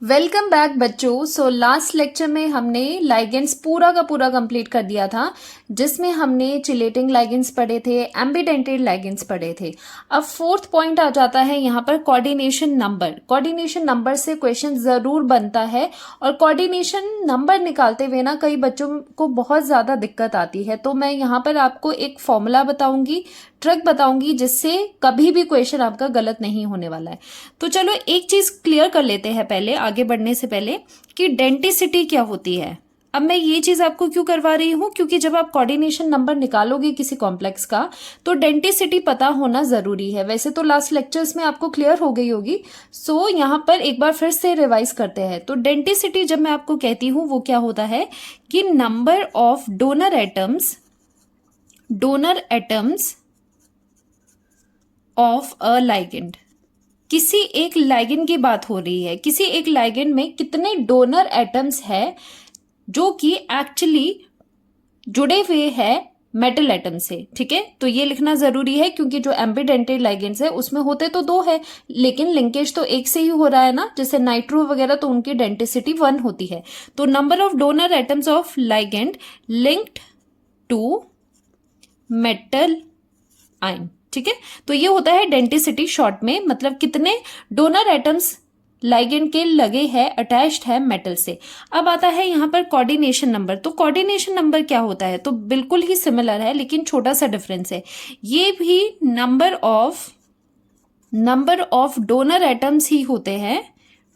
Welcome back बच्चों। Last lecture में हमने लाइगेंड्स पूरा का पूरा कंप्लीट कर दिया था, जिसमें हमने चिलेटिंग लाइगेंड्स पढ़े थे, एम्बिडेंटेड लाइगेंड्स पढ़े थे। अब फोर्थ पॉइंट आ जाता है यहाँ पर कोऑर्डिनेशन नंबर। कोऑर्डिनेशन नंबर से क्वेश्चन ज़रूर बनता है और कोऑर्डिनेशन नंबर निकालते हुए ना कई बच्चों को बहुत ज़्यादा दिक्कत आती है। तो मैं यहाँ पर आपको एक फॉर्मूला बताऊंगी, ट्रिक बताऊंगी, जिससे कभी भी क्वेश्चन आपका गलत नहीं होने वाला है। तो चलो एक चीज क्लियर कर लेते हैं पहले, आगे बढ़ने से पहले, कि डेंटिसिटी क्या होती है। अब मैं ये चीज आपको क्यों करवा रही हूं, क्योंकि जब आप कोऑर्डिनेशन नंबर निकालोगे किसी कॉम्प्लेक्स का तो डेंटिसिटी पता होना जरूरी है। वैसे तो लास्ट लेक्चर्स में आपको क्लियर हो गई होगी, सो यहां पर एक बार फिर से रिवाइज करते हैं। तो डेंटिसिटी जब मैं आपको कहती हूं वो क्या होता है कि number of donor atoms of a ligand. किसी एक लाइगेंड की बात हो रही है, किसी एक लाइगेंड में कितने डोनर एटम्स है जो कि एक्चुअली जुड़े हुए हैं मेटल एटम से। ठीक है, तो ये लिखना जरूरी है क्योंकि जो एम्बिडेंटेड लाइगेंड्स है उसमें होते तो दो है, लेकिन लिंकेज तो एक से ही हो रहा है ना, जैसे नाइट्रो वगैरह, तो उनकी डेंटिसिटी 1 होती है। तो number of donor atoms of ligand linked to metal ion. ठीक है, तो ये होता है डेंटिसिटी शॉर्ट में, मतलब कितने डोनर एटम्स लाइगेंड के लगे हैं, अटैच्ड है मेटल से। अब आता है यहाँ पर कोऑर्डिनेशन नंबर। तो कोऑर्डिनेशन नंबर क्या होता है, तो बिल्कुल ही सिमिलर है लेकिन छोटा सा डिफरेंस है। ये भी नंबर ऑफ डोनर एटम्स ही होते हैं,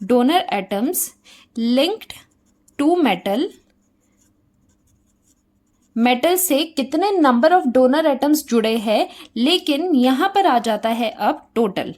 donor atoms linked to metal से कितने नंबर ऑफ डोनर एटम्स जुड़े हैं, लेकिन यहां पर आ जाता है अब टोटल।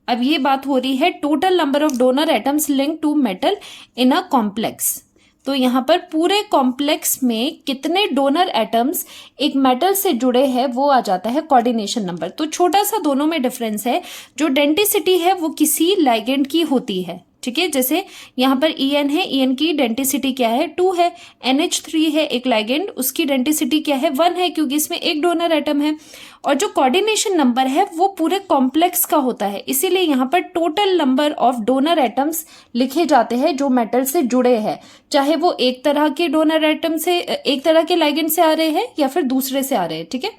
अब ये बात हो रही है total number of donor atoms link to metal in a complex. तो यहां पर पूरे कॉम्प्लेक्स में कितने डोनर एटम्स एक मेटल से जुड़े हैं वो आ जाता है कोऑर्डिनेशन नंबर। तो छोटा सा दोनों में डिफरेंस है। जो डेंटिसिटी है वो किसी लाइगेंड की होती है, ठीक है, जैसे यहाँ पर EN है, EN की डेंटिसिटी क्या है, 2 है। NH3 है एक लाइगेंड, उसकी डेंटिसिटी क्या है, 1 है, क्योंकि इसमें एक डोनर एटम है। और जो कोऑर्डिनेशन नंबर है वो पूरे कॉम्प्लेक्स का होता है, इसीलिए यहाँ पर total number of donor atoms लिखे जाते हैं जो मेटल से जुड़े हैं, चाहे वो एक तरह के डोनर एटम से, एक तरह के लाइगेंड से आ रहे हैं या फिर दूसरे से आ रहे हैं। ठीक है,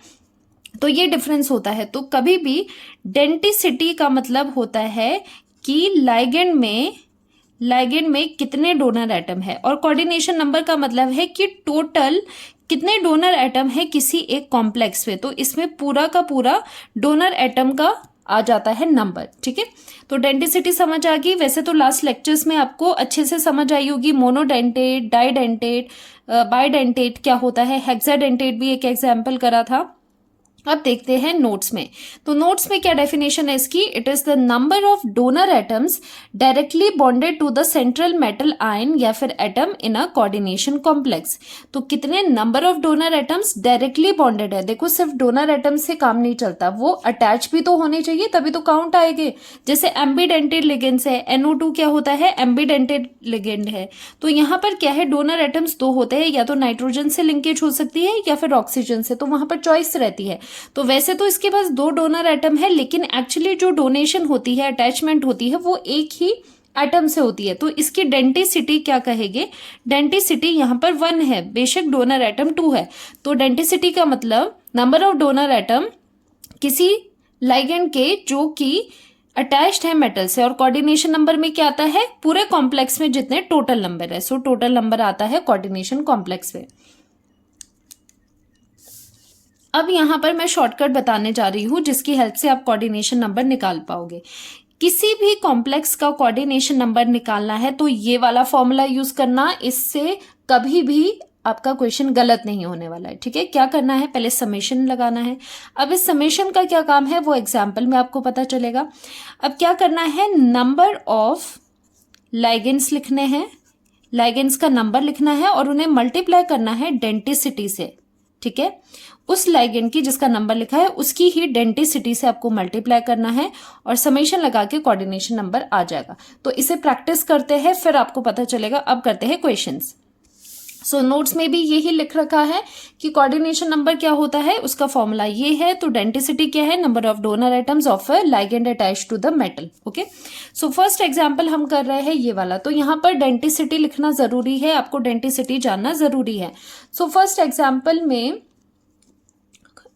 तो ये डिफरेंस होता है। तो कभी भी डेंटिसिटी का मतलब होता है कि लाइगेंड में कितने डोनर एटम है, और कोऑर्डिनेशन नंबर का मतलब है कि टोटल कितने डोनर एटम है किसी एक कॉम्प्लेक्स में। तो इसमें पूरा का पूरा डोनर एटम का आ जाता है नंबर। ठीक है, तो डेंटिसिटी समझ आ गई। वैसे तो लास्ट लेक्चर्स में आपको अच्छे से समझ आई होगी, मोनोडेंटेट, डाइडेंटेट, बाइडेंटेट क्या होता है, हेक्साडेंटेट भी एक एग्जाम्पल करा था। अब देखते हैं नोट्स में। तो नोट्स में क्या डेफिनेशन है इसकी, it is the number of donor atoms directly bonded to the central metal ion या फिर atom in a coordination complex. तो कितने number of donor atoms directly bonded है। देखो सिर्फ डोनर एटम से काम नहीं चलता, वो अटैच भी तो होने चाहिए तभी तो काउंट आएंगे। जैसे एम्बिडेंटेड लिगेंड्स है, NO2 क्या होता है, एम्बिडेंटेड लिगेंड है। तो यहाँ पर क्या है, डोनर एटम्स दो होते हैं, या तो नाइट्रोजन से लिंकेज हो सकती है या फिर ऑक्सीजन से, तो वहां पर चॉइस रहती है। तो वैसे तो इसके पास 2 डोनर एटम है, लेकिन एक्चुअली जो डोनेशन होती है, अटैचमेंट होती है, वो एक ही एटम से होती है। तो इसकी डेंटिसिटी क्या कहेंगे, डेंटिसिटी यहाँ पर 1 है, बेशक डोनर एटम 2 है। तो डेंटिसिटी का मतलब नंबर ऑफ डोनर एटम किसी लाइगेंड के जो कि अटैच्ड है मेटल से। और कोऑर्डिनेशन नंबर में क्या आता है, पूरे कॉम्प्लेक्स में जितने टोटल नंबर है, सो टोटल नंबर आता है कोऑर्डिनेशन कॉम्प्लेक्स में। अब यहां पर मैं शॉर्टकट बताने जा रही हूं जिसकी हेल्प से आप कोऑर्डिनेशन नंबर निकाल पाओगे। किसी भी कॉम्प्लेक्स का कोऑर्डिनेशन नंबर निकालना है तो ये वाला फॉर्मूला यूज करना, इससे कभी भी आपका क्वेश्चन गलत नहीं होने वाला है। ठीक है, क्या करना है, पहले समेशन लगाना है। अब इस समेशन का क्या काम है वो एग्जाम्पल में आपको पता चलेगा। अब क्या करना है, नंबर ऑफ लाइगेंड्स लिखने हैं, लाइगेंड्स का नंबर लिखना है और उन्हें मल्टीप्लाई करना है डेंटिसिटी से। ठीक है, उस लाइगेंड की जिसका नंबर लिखा है उसकी ही डेंटिसिटी से आपको मल्टीप्लाई करना है और समेशन लगा के कोऑर्डिनेशन नंबर आ जाएगा। तो इसे प्रैक्टिस करते हैं, फिर आपको पता चलेगा। अब करते हैं क्वेश्चंस। सो नोट्स में भी यही लिख रखा है कि कोऑर्डिनेशन नंबर क्या होता है, उसका फॉर्मूला ये है। तो डेंसिटी क्या है, number of donor atoms of a ligand attached to the metal. Okay, so first example हम कर रहे हैं ये वाला। तो यहाँ पर डेंसिटी लिखना जरूरी है, आपको डेंसिटी जानना जरूरी है। सो फर्स्ट एग्जांपल में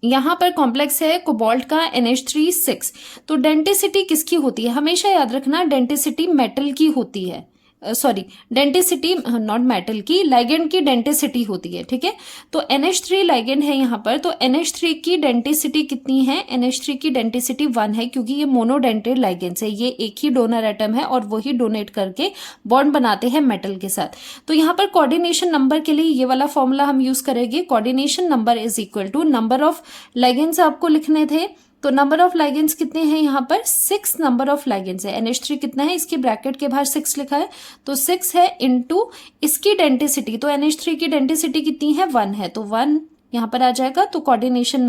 यहाँ पर कॉम्प्लेक्स है कोबाल्ट का NH3 6। तो डेंसिटी किसकी होती है, हमेशा याद रखना डेंसिटी मेटल की होती है, सॉरी डेंसिटी नॉट मेटल की, लाइगेंड की डेंसिटी होती है। ठीक है, तो NH3 लाइगेंड है यहाँ पर। तो NH3 की डेंसिटी कितनी है, NH3 की डेंसिटी 1 है, क्योंकि ये मोनोडेंटेड लाइगेंड्स है, ये एक ही डोनर एटम है और वही डोनेट करके बॉन्ड बनाते हैं मेटल के साथ। तो यहाँ पर कोऑर्डिनेशन नंबर के लिए ये वाला फॉर्मूला हम यूज करेंगे। Coordination number is equal to number of ligands आपको लिखने थे। तो नंबर ऑफ लाइगेंड्स कितने हैं यहाँ पर, 6 नंबर ऑफ लाइगेंड्स है। NH3 कितना है, इसके ब्रैकेट के बाहर 6 लिखा है, तो 6 है इनटू इसकी डेंसिटी। तो NH3 की डेंसिटी कितनी है, 1 है, तो 1 यहाँ पर आ जाएगा। तो कोऑर्डिनेशन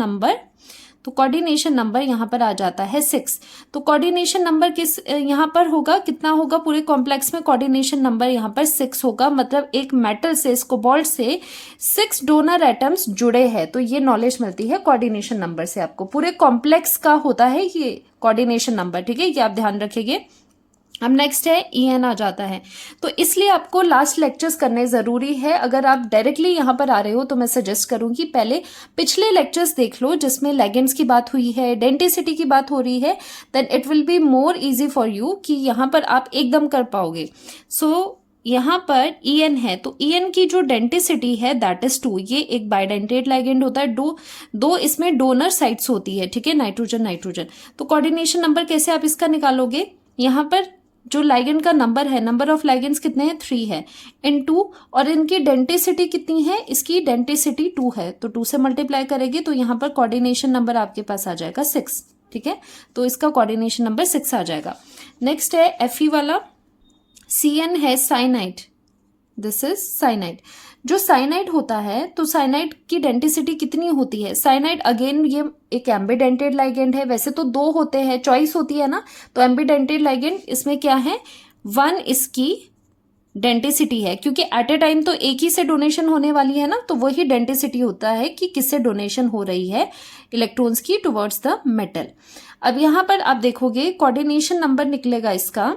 नंबर यहाँ पर आ जाता है 6। तो कोऑर्डिनेशन नंबर किस यहाँ पर होगा, कितना होगा पूरे कॉम्प्लेक्स में, कोऑर्डिनेशन नंबर यहाँ पर 6 होगा। मतलब एक मेटल से, इस कोबाल्ट से 6 डोनर एटम्स जुड़े हैं। तो ये नॉलेज मिलती है कोऑर्डिनेशन नंबर से आपको, पूरे कॉम्प्लेक्स का होता है ये कोऑर्डिनेशन नंबर। ठीक है, ये आप ध्यान रखिए। अब नेक्स्ट है EN आ जाता है। तो इसलिए आपको लास्ट लेक्चर्स करने ज़रूरी है। अगर आप डायरेक्टली यहाँ पर आ रहे हो तो मैं सजेस्ट करूँगी पहले पिछले लेक्चर्स देख लो, जिसमें लेगेंड्स की बात हुई है, डेंसिटी की बात हो रही है। Then it will be more easy for you कि यहाँ पर आप एकदम कर पाओगे। सो यहाँ पर EN है, तो EN की जो डेंसिटी है दैट इज 2। ये एक बाइडेंटेड लाइगेंड होता है, दो इसमें डोनर साइट्स होती है। ठीक है, नाइट्रोजन। तो कोऑर्डिनेशन नंबर कैसे आप इसका निकालोगे, यहाँ पर जो लाइगेंड का नंबर है, नंबर ऑफ लाइगेंड्स कितने हैं, 3 है, इनटू और इनकी डेंसिटी कितनी है, इसकी डेंसिटी 2 है, तो 2 से मल्टीप्लाई करेंगे तो यहाँ पर कोऑर्डिनेशन नंबर आपके पास आ जाएगा 6। ठीक है, तो इसका कोऑर्डिनेशन नंबर 6 आ जाएगा। नेक्स्ट है Fe वाला, CN है साइनाइड, दिस इज साइनाइड। जो साइनाइड होता है, तो साइनाइड की डेंसिटी कितनी होती है, साइनाइड अगेन ये एक एम्बीडेंटेड लाइगेंड है। वैसे तो 2 होते हैं, चॉइस होती है ना, तो एम्बीडेंटेड लाइगेंड इसमें क्या है, 1 इसकी डेंसिटी है, क्योंकि एट ए टाइम तो एक ही से डोनेशन होने वाली है ना, तो वही डेंसिटी होता है कि किससे डोनेशन हो रही है इलेक्ट्रॉन्स की टुवर्ड्स द मेटल। अब यहाँ पर आप देखोगे कोऑर्डिनेशन नंबर निकलेगा इसका,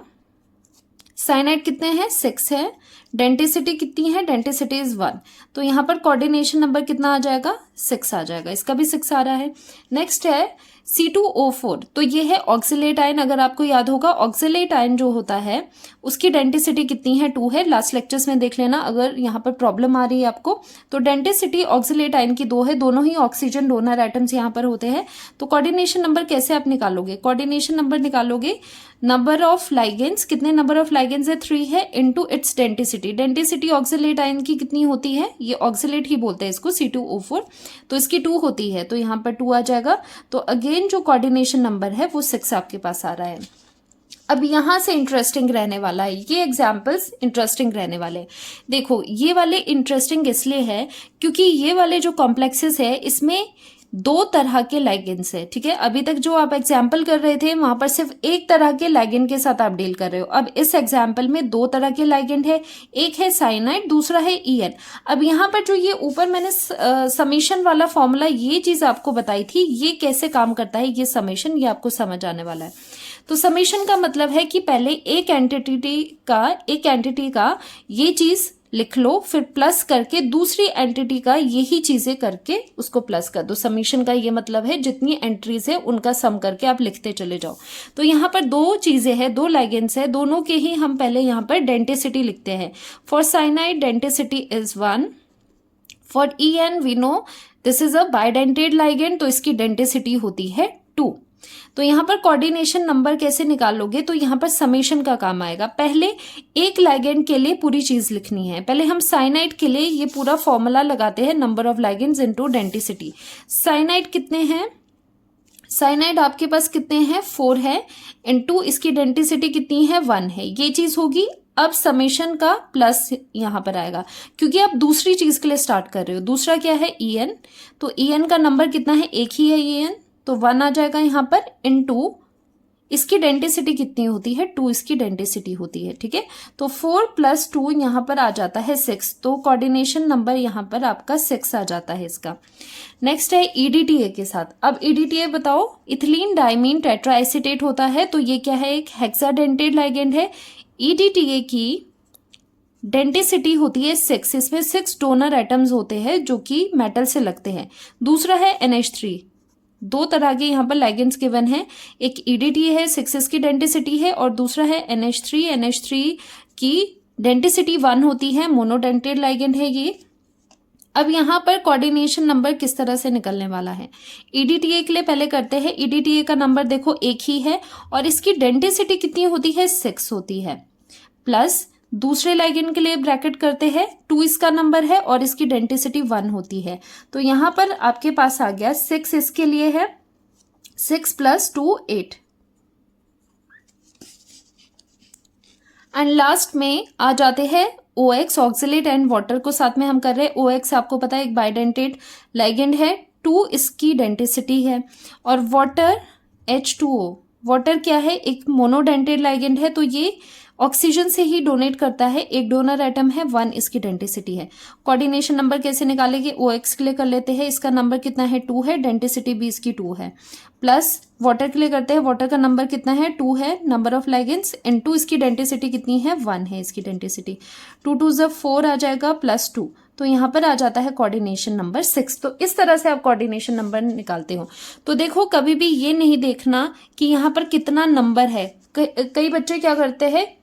साइनाइड कितने हैं, 6 है, डेंसिटी कितनी है, डेंसिटी इज 1। तो यहाँ पर कोऑर्डिनेशन नंबर कितना आ जाएगा, 6 आ जाएगा, इसका भी 6 आ रहा है। नेक्स्ट है C2O4। तो ये है ऑक्सिलेट आयन। अगर आपको याद होगा ऑक्सिलेट आयन जो होता है उसकी डेंसिटी कितनी है, 2 है। लास्ट लेक्चर्स में देख लेना अगर यहाँ पर प्रॉब्लम आ रही है आपको। तो डेंसिटी ऑक्सिलेट आयन की 2 है, दोनों ही ऑक्सीजन डोनर एटम्स यहाँ पर होते हैं। तो कोऑर्डिनेशन नंबर कैसे आप निकालोगे, कोऑर्डिनेशन नंबर निकालोगे, नंबर ऑफ लाइगेंड्स, कितने नंबर ऑफ लाइगेंड्स है, 3 है, into its density. Density oxalate ion की कितनी होती है, ये ऑक्सिलेट ही बोलते हैं इसको, C2O4, तो इसकी 2 होती है, तो यहाँ पर 2 आ जाएगा। तो अगेन जो कोऑर्डिनेशन नंबर है वो 6 आपके पास आ रहा है। अब यहां से इंटरेस्टिंग रहने वाला है, ये एग्जाम्पल्स इंटरेस्टिंग रहने वाले। देखो ये वाले इंटरेस्टिंग इसलिए है क्योंकि ये वाले जो कॉम्प्लेक्सेस है इसमें 2 तरह के लाइगेंड्स है। ठीक है, अभी तक जो आप एग्जाम्पल कर रहे थे वहां पर सिर्फ एक तरह के लाइगेंड के साथ आप डील कर रहे हो। अब इस एग्जाम्पल में 2 तरह के लाइगेंड है, एक है साइनाइड, दूसरा है EN। अब यहाँ पर जो ये ऊपर मैंने समेशन वाला फॉर्मूला ये चीज आपको बताई थी, ये कैसे काम करता है, ये समेशन, ये आपको समझ आने वाला है। तो समेशन का मतलब है कि पहले एक एंटिटी का ये चीज लिख लो, फिर प्लस करके दूसरी एंटिटी का यही चीजें करके उसको प्लस कर दो। समीशन का ये मतलब है जितनी एंट्रीज है उनका सम करके आप लिखते चले जाओ। तो यहाँ पर 2 चीजें हैं, 2 लाइगेंड्स है, दोनों के ही हम पहले यहाँ पर डेंसिटी लिखते हैं। For cyanide denticity is 1, for EN we know this is a bidentate ligand, तो इसकी डेंसिटी होती है 2। तो यहाँ पर कोऑर्डिनेशन नंबर कैसे निकालोगे, तो यहाँ पर समेशन का काम आएगा। पहले एक लाइगेंड के लिए पूरी चीज लिखनी है। पहले हम साइनाइड के लिए ये पूरा फॉर्मूला लगाते हैं, number of ligands into density. Cyanide कितने हैं, साइनाइड आपके पास कितने हैं, 4 है, इनटू इसकी डेंसिटी कितनी है, 1 है, ये चीज होगी। अब समेशन का प्लस यहां पर आएगा क्योंकि आप दूसरी चीज के लिए स्टार्ट कर रहे हो। दूसरा क्या है, EN, तो EN का नंबर कितना है, एक ही है EN, तो 1 आ जाएगा यहाँ पर, इनटू इसकी डेंसिटी कितनी होती है, 2 इसकी डेंसिटी होती है, ठीक है। तो 4 + 2 यहाँ पर आ जाता है 6, तो कोऑर्डिनेशन नंबर यहाँ पर आपका 6 आ जाता है इसका। नेक्स्ट है EDTA के साथ। अब EDTA बताओ, इथिलीन डाइमीन टेट्राएसीटेट होता है, तो ये क्या है, एक हेक्साडेंटेट लिगेंड है। EDTA की डेंसिटी होती है 6, इसमें 6 डोनर एटम्स होते हैं जो कि मेटल से लगते हैं। दूसरा है NH3, 2 तरह के यहाँ पर लिगेंड्स गिवन है, एक EDTA है 6 इसकी डेंसिटी है, और दूसरा है NH3। NH3 की डेंसिटी 1 होती है, मोनोडेंटेट लिगेंड है ये। अब यहाँ पर कोऑर्डिनेशन नंबर किस तरह से निकलने वाला है, EDTA के लिए पहले करते हैं। EDTA का नंबर देखो एक ही है, और इसकी डेंसिटी कितनी होती है, 6 होती है, प्लस दूसरे लिगेंड के लिए ब्रैकेट करते हैं, 2 इसका नंबर है और इसकी डेंसिटी 1 होती है। तो यहाँ पर आपके पास आ गया 6 इसके लिए है, 6 + 2 8, एंड लास्ट में आ जाते हैं OX, ऑक्सिलेट एंड वाटर को साथ में हम कर रहे हैं। OX आपको पता है एक बाइडेंटेट लिगेंड है, 2 इसकी डेंसिटी है, और वाटर H2O, वाटर क्या है, एक मोनोडेंटेट लिगेंड है, तो ये ऑक्सीजन से ही डोनेट करता है, एक डोनर एटम है, 1 इसकी डेंसिटी है। कोऑर्डिनेशन नंबर कैसे निकालेंगे, OX के लिए कर लेते हैं, इसका नंबर कितना है, 2 है, डेंसिटी भी इसकी 2 है, प्लस वाटर के लिए करते हैं, वाटर का नंबर कितना है, 2 है, नंबर ऑफ लिगेंड्स, इनटू इसकी डेंसिटी कितनी है, 1 है इसकी डेंसिटी, 2 2 = 4 आ जाएगा, +2, तो यहाँ पर आ जाता है कोऑर्डिनेशन नंबर 6। तो इस तरह से आप कोऑर्डिनेशन नंबर निकालते हो। तो देखो कभी भी ये नहीं देखना कि यहाँ पर कितना नंबर है। कई बच्चे क्या करते हैं,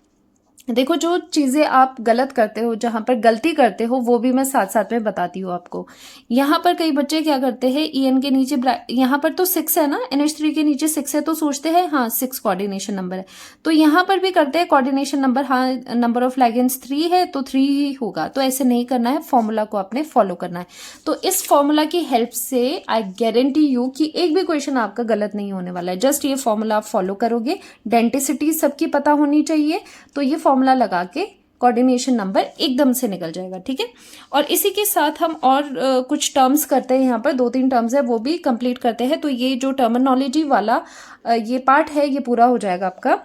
देखो जो चीजें आप गलत करते हो, जहां पर गलती करते हो, वो भी मैं साथ साथ में बताती हूँ आपको। यहाँ पर कई बच्चे क्या करते हैं, EN के नीचे यहाँ पर तो 6 है ना, NH3 के नीचे 6 है, तो सोचते हैं हाँ 6 कोऑर्डिनेशन नंबर है, तो यहाँ पर भी करते हैं कोऑर्डिनेशन नंबर, हाँ नंबर ऑफ लिगेंड्स 3 है तो 3 ही होगा। तो ऐसे नहीं करना है, फॉर्मूला को आपने फॉलो करना है। तो इस फॉर्मूला की हेल्प से आई गारंटी यू कि एक भी क्वेश्चन आपका गलत नहीं होने वाला है। जस्ट ये फॉर्मूला आप फॉलो करोगे, डेंसिटी सबकी पता होनी चाहिए, तो ये फॉर्मूला लगा के कोऑर्डिनेशन नंबर एकदम से निकल जाएगा, ठीक है। और इसी के साथ हम और कुछ टर्म्स करते हैं, यहाँ पर 2-3 टर्म्स है वो भी कंप्लीट करते हैं। तो ये जो टर्मिनोलॉजी वाला ये पार्ट है ये पूरा हो जाएगा आपका।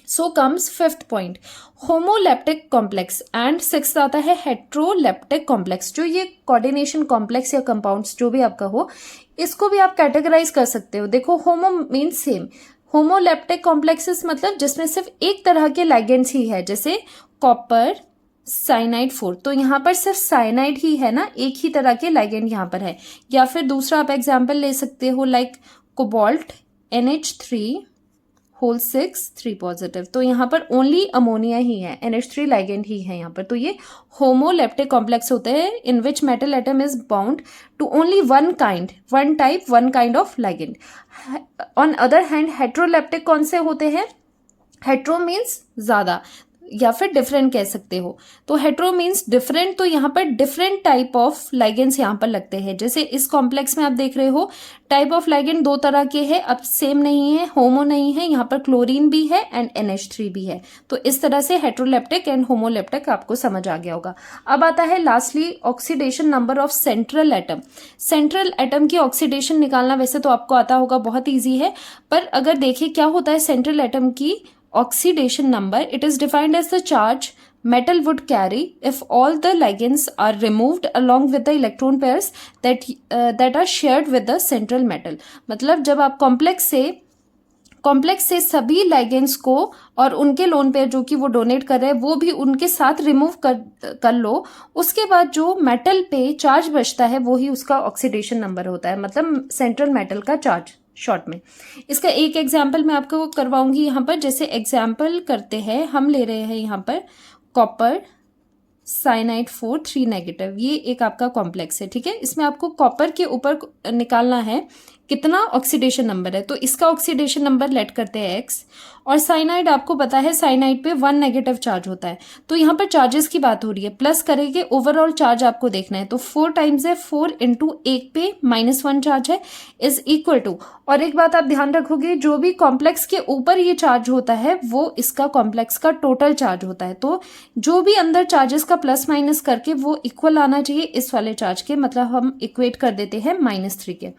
सो comes 5th point, homoleptic complex, and 6th आता है हेट्रोलेप्टिक कॉम्प्लेक्स। जो ये कोऑर्डिनेशन कॉम्प्लेक्स या कंपाउंड्स जो भी आपका हो, इसको भी आप कैटेगराइज कर सकते हो। देखो होमो मीन्स सेम, होमोलेप्टिक कॉम्प्लेक्सेस मतलब जिसमें सिर्फ एक तरह के लिगेंड्स ही है, जैसे कॉपर साइनाइड 4, तो यहाँ पर सिर्फ साइनाइड ही है ना, एक ही तरह के लिगेंड यहाँ पर है। या फिर दूसरा आप एग्जांपल ले सकते हो, like cobalt NH3 whole 6 3 positive, तो यहाँ पर ओनली अमोनिया ही है, NH3 लिगेंड ही है यहाँ पर। तो ये होमोलेप्टिक कॉम्प्लेक्स होते हैं in which metal atom is bound to only one kind of ligand. On other hand heteroleptic कौन से होते हैं, हेट्रो मीन्स ज्यादा या फिर डिफरेंट कह सकते हो, तो हेट्रो मीन्स डिफरेंट, तो यहाँ पर डिफरेंट टाइप ऑफ लिगेंड्स यहाँ पर लगते हैं। जैसे इस कॉम्प्लेक्स में आप देख रहे हो टाइप ऑफ लिगेंड 2 तरह के हैं, अब सेम नहीं है, होमो नहीं है, यहाँ पर क्लोरीन भी है एंड NH3 भी है। तो इस तरह से हेट्रोलेप्टिक एंड होमोलेप्टिक आपको समझ आ गया होगा। अब आता है lastly oxidation number of central atom. Central atom की ऑक्सीडेशन निकालना वैसे तो आपको आता होगा, बहुत ईजी है, पर अगर देखें क्या होता है सेंट्रल एटम की oxidation number, it is defined as the charge metal would carry if all the ligands are removed along with the electron pairs that are shared with the central metal। मतलब जब आप complex से सभी ligands को और उनके lone pair जो कि वो डोनेट कर रहे हैं वो भी उनके साथ रिमूव कर लो, उसके बाद जो मेटल पे चार्ज बचता है वो ही उसका ऑक्सीडेशन नंबर होता है, मतलब सेंट्रल मेटल का चार्ज शॉर्ट में। इसका एक एग्जाम्पल मैं आपको करवाऊंगी यहाँ पर। जैसे एग्जाम्पल करते हैं, हम ले रहे हैं यहाँ पर कॉपर साइनाइड 4 3 नेगेटिव, ये एक आपका कॉम्प्लेक्स है, ठीक है। इसमें आपको कॉपर के ऊपर निकालना है कितना ऑक्सीडेशन नंबर है, तो इसका ऑक्सीडेशन नंबर लेट करते हैं x, और साइनाइड आपको पता है साइनाइड पे 1 नेगेटिव चार्ज होता है, तो यहाँ पर चार्जेस की बात हो रही है, प्लस करेंगे ओवरऑल चार्ज आपको देखना है, तो 4 टाइम्स है 4 इंटू 1 पे -1 चार्ज है इज इक्वल टू। और एक बात आप ध्यान रखोगे, जो भी कॉम्प्लेक्स के ऊपर ये चार्ज होता है वो इसका कॉम्प्लेक्स का टोटल चार्ज होता है, तो जो भी अंदर चार्जेस का प्लस माइनस करके वो इक्वल आना चाहिए इस वाले चार्ज के, मतलब हम इक्वेट कर देते हैं -3 के।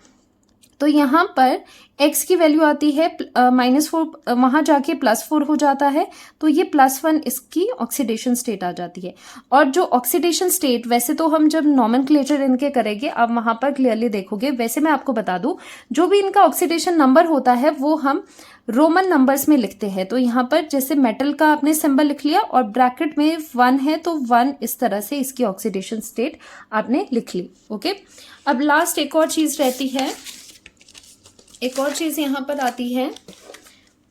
तो यहाँ पर x की वैल्यू आती है -4, वहाँ जाके +4 हो जाता है, तो ये +1 इसकी ऑक्सीडेशन स्टेट आ जाती है। और जो ऑक्सीडेशन स्टेट, वैसे तो हम जब नॉमेनक्लेचर इनके करेंगे आप वहाँ पर क्लियरली देखोगे, वैसे मैं आपको बता दूं जो भी इनका ऑक्सीडेशन नंबर होता है वो हम रोमन नंबर्स में लिखते हैं। तो यहाँ पर जैसे मेटल का आपने सिंबल लिख लिया और ब्रैकेट में 1 है तो 1 इस तरह से इसकी ऑक्सीडेशन स्टेट आपने लिख ली। ओके, अब लास्ट एक और चीज रहती है, एक और चीज यहाँ पर आती है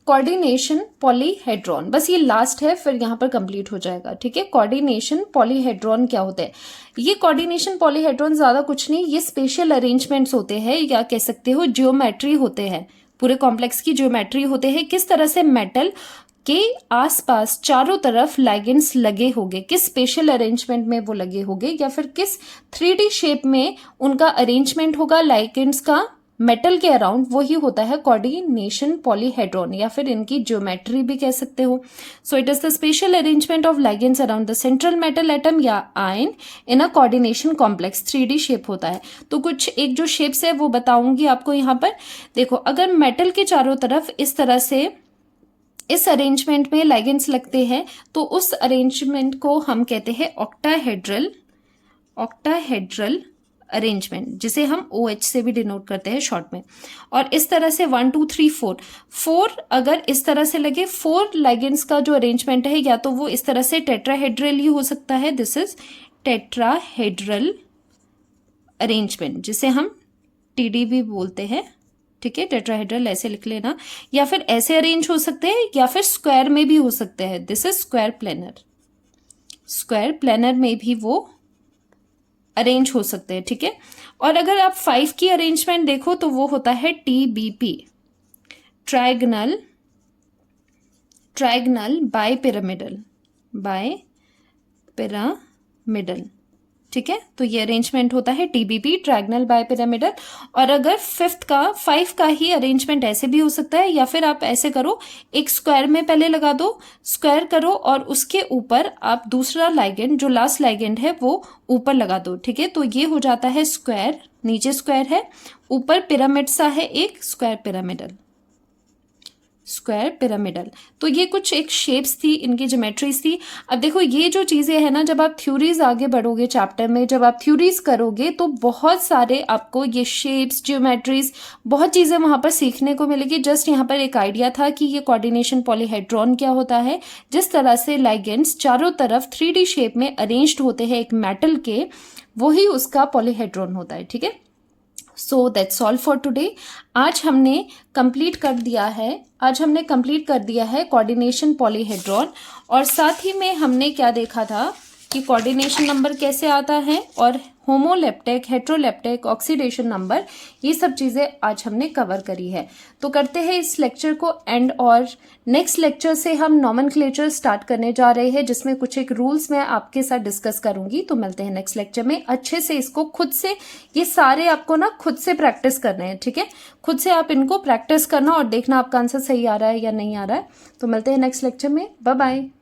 कोऑर्डिनेशन पॉलीहेड्रॉन। बस ये लास्ट है, फिर यहाँ पर कंप्लीट हो जाएगा। ठीक है, कोऑर्डिनेशन पॉलीहेड्रॉन क्या होते हैं? ये कोऑर्डिनेशन पॉलीहेड्रॉन ज्यादा कुछ नहीं, ये स्पेशल अरेंजमेंट्स होते हैं या कह सकते हो जियोमेट्री होते हैं, पूरे कॉम्प्लेक्स की जियोमेट्री होते हैं। किस तरह से मेटल के आसपास चारों तरफ लाइगेंड्स लगे होंगे, किस स्पेशल अरेंजमेंट में वो लगे होंगे, या फिर किस 3D शेप में उनका अरेंजमेंट होगा लाइगेंड्स का मेटल के अराउंड, वही होता है कोऑर्डिनेशन पॉलीहेड्रॉन, या फिर इनकी ज्योमेट्री भी कह सकते हो। So it is the special arrangement of ligands around the central metal atom या ion in a coordination complex. 3D shape होता है। तो कुछ एक जो शेप्स है वो बताऊंगी आपको यहाँ पर। देखो, अगर मेटल के चारों तरफ इस तरह से इस अरेंजमेंट में लाइगेंड्स लगते हैं तो उस अरेंजमेंट को हम कहते हैं ऑक्टाहेड्रल अरेंजमेंट, जिसे हम OH से भी डिनोट करते हैं शॉर्ट में। और इस तरह से 1 2 3 4 अगर इस तरह से लगे, 4 लाइगेंड्स का जो अरेंजमेंट है या तो वो इस तरह से टेट्राहेड्रल ही हो सकता है, दिस इज टेट्राहेड्रल अरेंजमेंट, जिसे हम TD भी बोलते हैं। ठीक है, टेट्राहेड्रल ऐसे लिख लेना, या फिर ऐसे अरेंज हो सकते हैं या फिर स्क्वायर में भी हो सकते हैं, this is square planar. Square planar में भी वो अरेंज हो सकते हैं। ठीक है, और अगर आप 5 की अरेंजमेंट देखो तो वो होता है TBP, ट्रायगनल बाइपिरामिडल। ठीक है, तो ये अरेंजमेंट होता है TBP, ट्रायगनल बाइपिरामिडल। और अगर 5 का ही अरेंजमेंट ऐसे भी हो सकता है, या फिर आप ऐसे करो, एक स्क्वायर में पहले लगा दो, स्क्वायर करो और उसके ऊपर आप दूसरा लाइगेंड, जो लास्ट लाइगेंड है वो ऊपर लगा दो। ठीक है, तो ये हो जाता है स्क्वायर, नीचे स्क्वायर है, ऊपर पिरामिड सा है, एक स्क्वायर पिरामिडल। तो ये कुछ एक शेप्स थी, इनकी ज्योमेट्रीज थी। अब देखो, ये जो चीजें है ना, जब आप थ्योरीज आगे बढ़ोगे चैप्टर में, जब आप थ्योरीज करोगे तो बहुत सारे आपको ये शेप्स, ज्योमेट्रीज, बहुत चीजें वहां पर सीखने को मिलेगी। जस्ट यहाँ पर एक आइडिया था कि ये कोऑर्डिनेशन पॉलीहेड्रॉन क्या होता है। जिस तरह से लाइगेंड्स चारों तरफ 3D शेप में अरेंज्ड होते हैं एक मेटल के, वही उसका पॉलीहेड्रॉन होता है। ठीक है, so that's all for today. आज हमने कंप्लीट कर दिया है कोऑर्डिनेशन पॉलीहेड्रॉन, और साथ ही में हमने क्या देखा था कि कोऑर्डिनेशन नंबर कैसे आता है, और होमोलेप्टिक, हेट्रोलेप्टिक, ऑक्सीडेशन नंबर, ये सब चीज़ें आज हमने कवर करी है। तो करते हैं इस लेक्चर को एंड, और नेक्स्ट लेक्चर से हम नॉमेनक्लेचर स्टार्ट करने जा रहे हैं, जिसमें कुछ एक रूल्स मैं आपके साथ डिस्कस करूंगी। तो मिलते हैं नेक्स्ट लेक्चर में। अच्छे से इसको खुद से, ये सारे आपको ना खुद से प्रैक्टिस करने हैं। ठीक है, खुद से आप इनको प्रैक्टिस करना और देखना आपका आंसर सही आ रहा है या नहीं आ रहा है। तो मिलते हैं नेक्स्ट लेक्चर में। Bye bye.